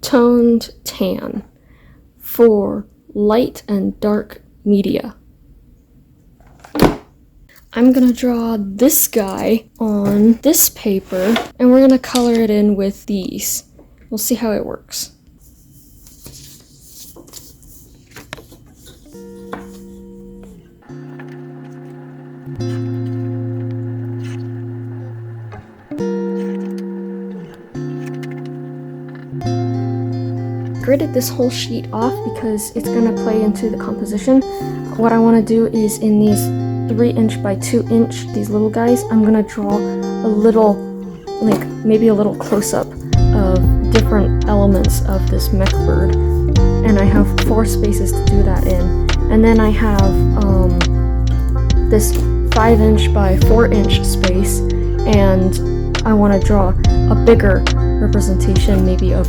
two-toned tan for light and dark media. I'm gonna draw this guy on this paper, and we're gonna color it in with these. We'll see how it works. Gridded this whole sheet off because it's gonna play into the composition. What I want to do is in these 3" by 2" these little guys, I'm gonna draw a little, like maybe a little close-up of different elements of this Mech Bird, and I have 4 spaces to do that in. And then I have this 5" by 4" space, and I want to draw a bigger representation maybe of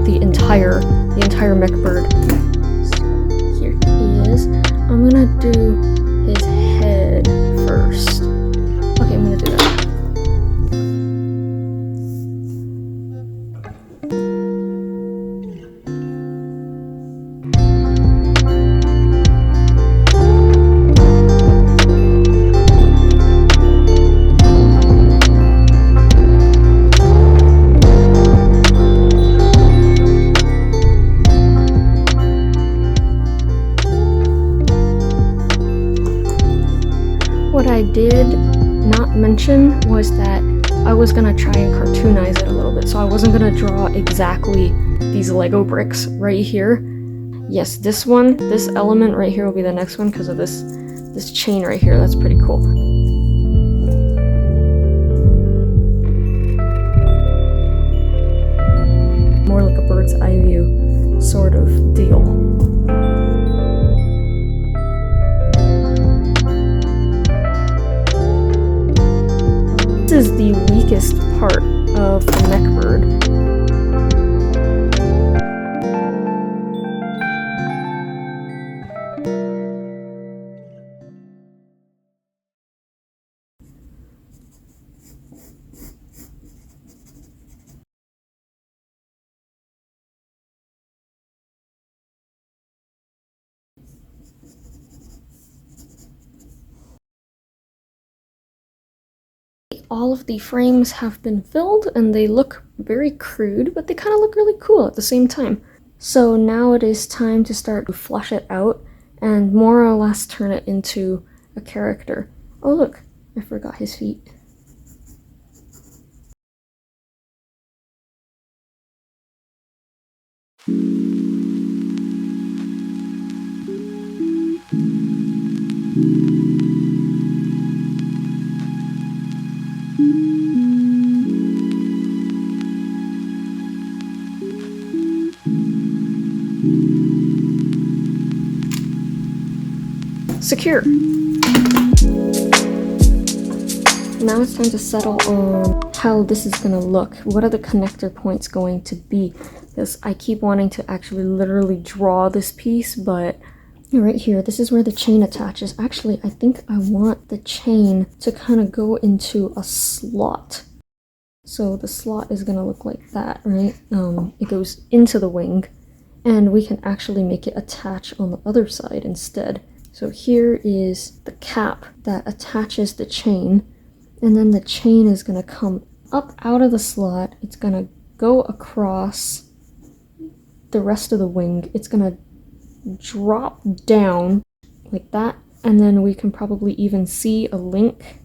the entire Mech Bird. So here he is. I'm gonna do his head first. Okay, I'm gonna do that. What I did not mention was that I was gonna try and cartoonize it a little bit, so I wasn't gonna draw exactly these Lego bricks right here. Yes, this element right here will be the next one because of this chain right here. That's pretty cool. More like a bird's eye view sort of deal. This is the weakest part of the Mech Bird. All of the frames have been filled and they look very crude, but they kind of look really cool at the same time. So now it is time to start to flesh it out and more or less turn it into a character. Oh look, I forgot his feet. Secure. Now it's time to settle on how this is going to look. What are the connector points going to be? Because I keep wanting to actually literally draw this piece, but right here, this is where the chain attaches. Actually, I think I want the chain to kind of go into a slot. So the slot is going to look like that, right? It goes into the wing, and we can actually make it attach on the other side instead. So here is the cap that attaches the chain, and then the chain is going to come up out of the slot. It's going to go across the rest of the wing. It's going to drop down like that, and then we can probably even see a link.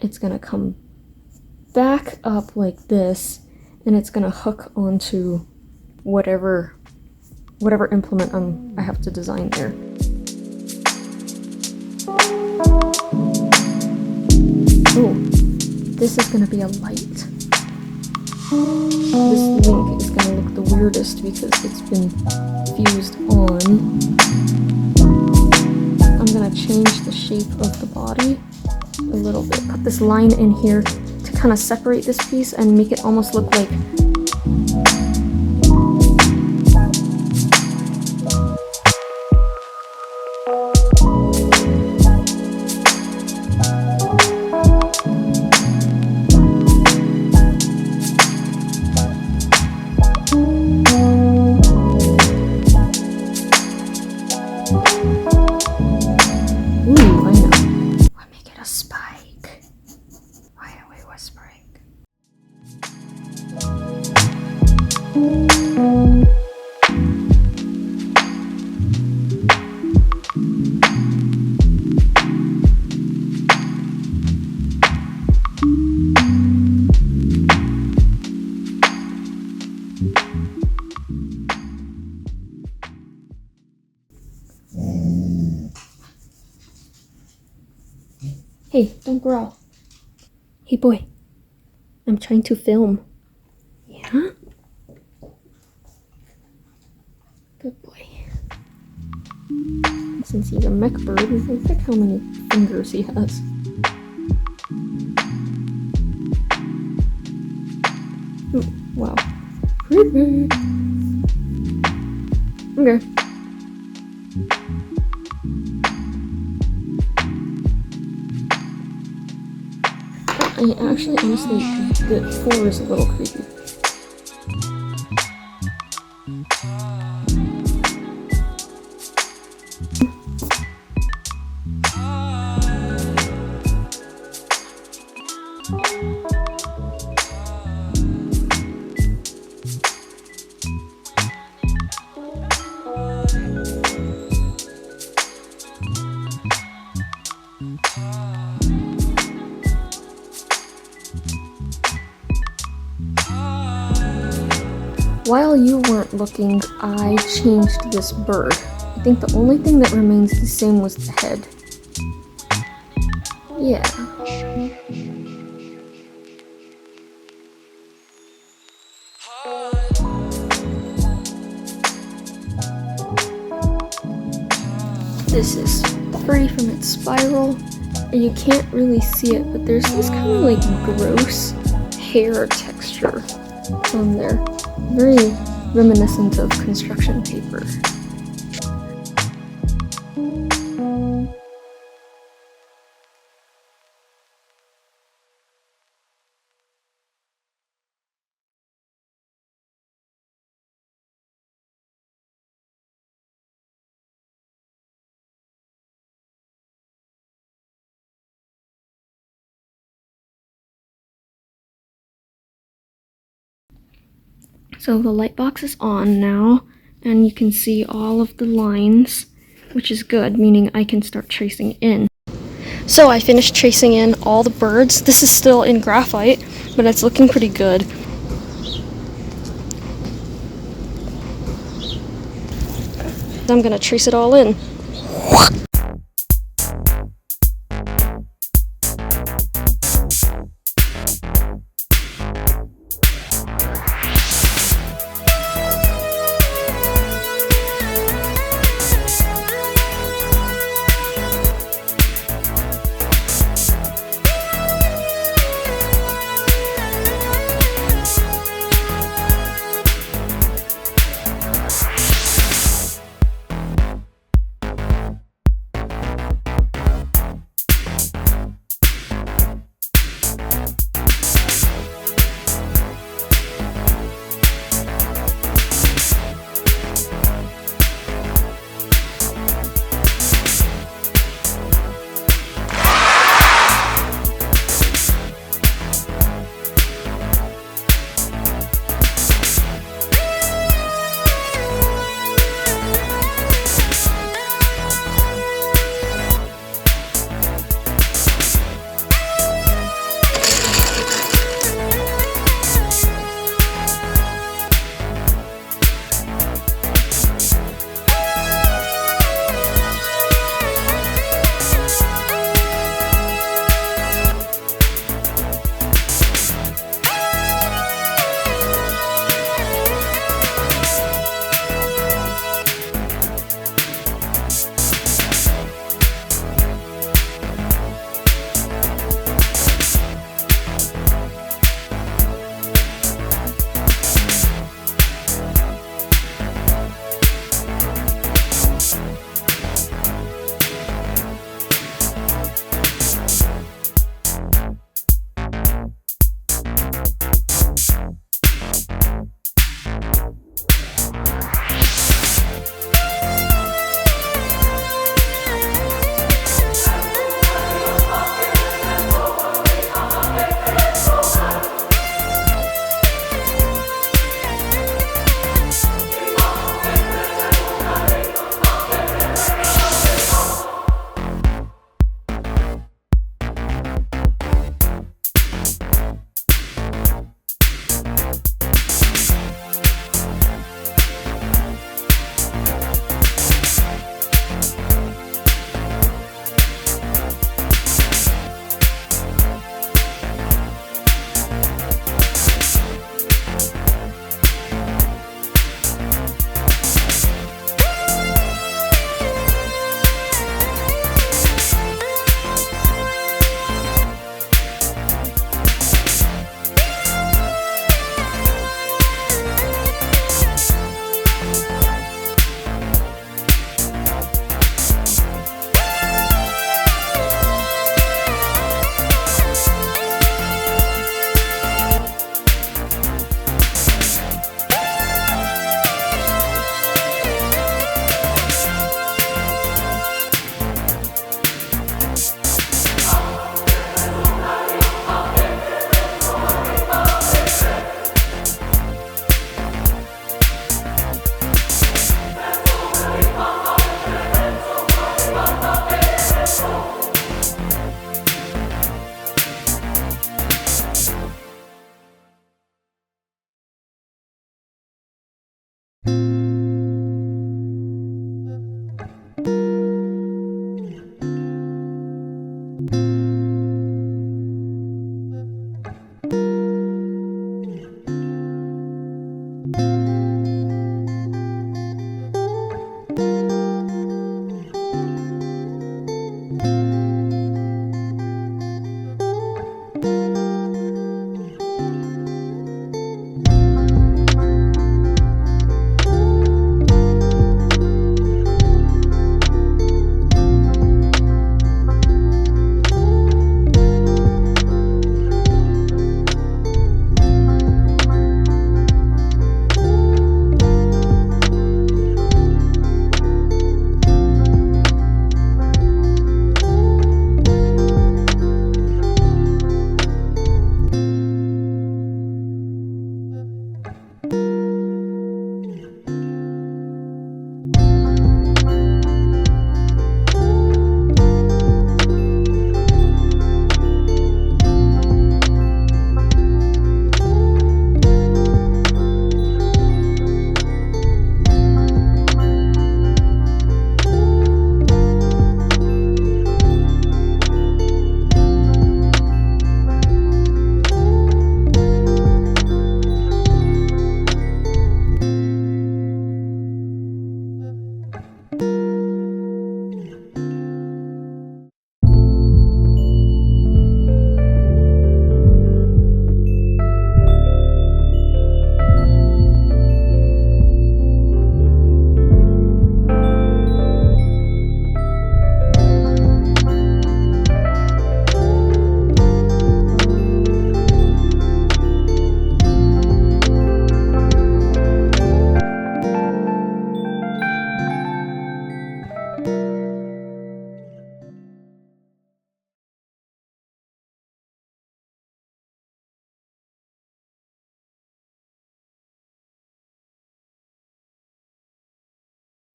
It's going to come back up like this, and it's going to hook onto whatever implement I have to design there. Oh, this is going to be a light. This link is going to look the weirdest because it's been fused on. I'm going to change the shape of the body a little bit. Put this line in here to kind of separate this piece and make it almost look like Hey, don't growl. Hey boy, I'm trying to film. Yeah? Good boy. Since he's a Mech Bird, look at how many fingers he has. Oh, wow. Creepy. Okay. Actually, honestly, the 4 is a little creepy. While you weren't looking, I changed this bird. I think the only thing that remains the same was the head. Yeah. This is free from its spiral, and you can't really see it, but there's this kind of like gross hair texture on there. Very reminiscent of construction paper. So the light box is on now, and you can see all of the lines, which is good, meaning I can start tracing in. So I finished tracing in all the birds. This is still in graphite, but it's looking pretty good. I'm gonna trace it all in.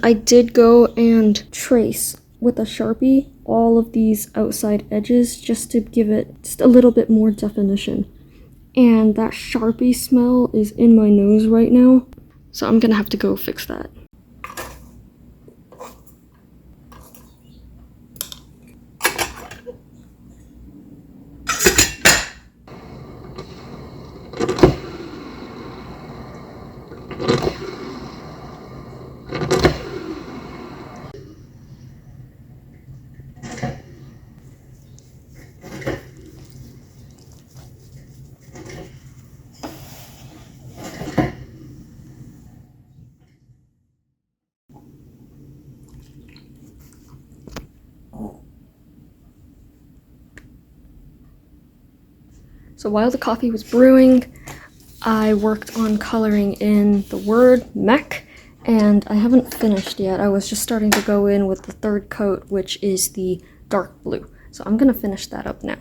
I did go and trace with a Sharpie all of these outside edges just to give it just a little bit more definition. And that Sharpie smell is in my nose right now, so I'm gonna have to go fix that. So while the coffee was brewing, I worked on coloring in the word mech, and I haven't finished yet. I was just starting to go in with the third coat, which is the dark blue. So I'm gonna finish that up now.